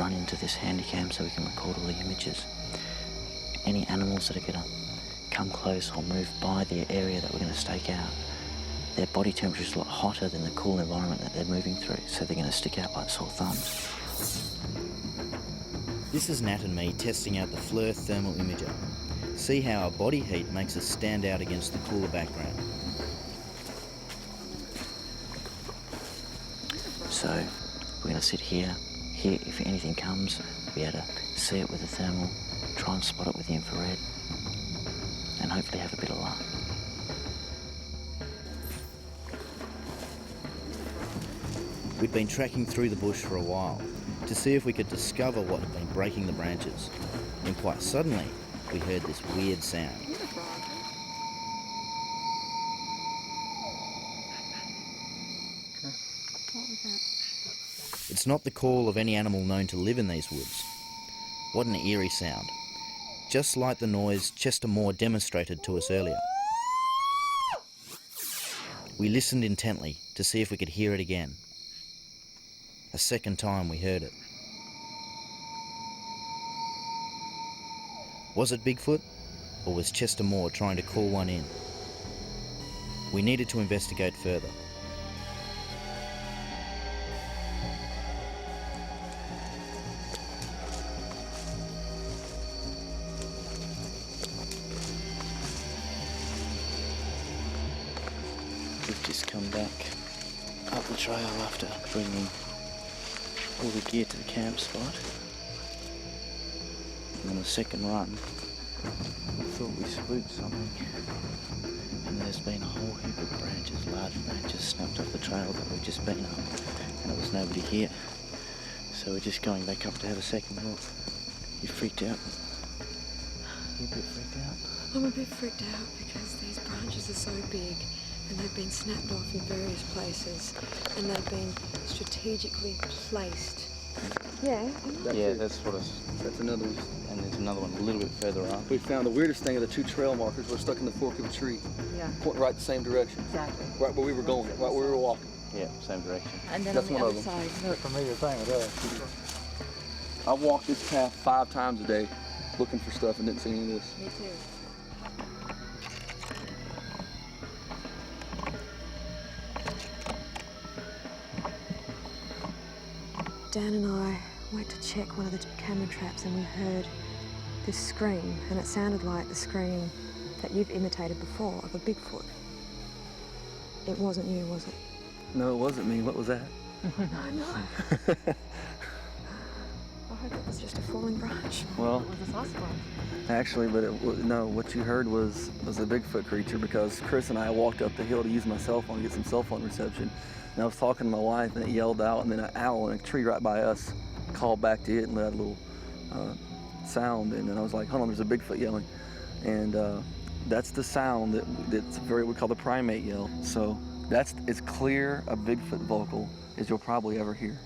run into this handy cam so we can record all the images. Any animals that are going to come close or move by the area that we're going to stake out, their body temperature is a lot hotter than the cool environment that they're moving through, so they're going to stick out like sore thumbs. This is Nat and me testing out the FLIR thermal imager. See how our body heat makes us stand out against the cooler background. So we're going to sit here. Here, if anything comes, we'll be able to see it with the thermal, try and spot it with the infrared, and hopefully have a bit of luck. We'd been tracking through the bush for a while to see if we could discover what had been breaking the branches. And quite suddenly, we heard this weird sound. What was that? It's not the call of any animal known to live in these woods. What an eerie sound. Just like the noise Chester Moore demonstrated to us earlier. We listened intently to see if we could hear it again. A second time we heard it. Was it Bigfoot, or was Chester Moore trying to call one in? We needed to investigate further. We've just come back up the trail after bringing all the gear to the camp spot. And on the second run, we thought we spooked something. And there's been a whole heap of branches, large branches, snapped off the trail that we've just been up. And there was nobody here. So we're just going back up to have a second look. You freaked out? You a bit freaked out? I'm a bit freaked out because these branches are so big and they've been snapped off in various places and they've been strategically placed. Yeah. That's another one. And there's another one a little bit further up. We found the weirdest thing of the two trail markers were stuck in the fork of a tree. Yeah. Pointing right the same direction. Exactly. Right where we were going, right where we were walking. Yeah, same direction. And then That's on the one other of them. side, look. Familiar thing with us. I walked this path 5 times a day looking for stuff and didn't see any of this. Me too. Dan and I went to check one of the camera traps and we heard this scream, and it sounded like the scream that you've imitated before of a Bigfoot. It wasn't you, was it? No, it wasn't me. What was that? I know. I hope it was just a falling branch. Well, It was a Sasquatch. actually, but no, what you heard was a Bigfoot creature, because Chris and I walked up the hill to use my cell phone to get some cell phone reception. And I was talking to my wife and it yelled out, and then an owl in a tree right by us called back to it and let out a little sound. And then I was like, hold on, there's a Bigfoot yelling. And that's the sound that's what we call the primate yell. So that's as clear a Bigfoot vocal as you'll probably ever hear.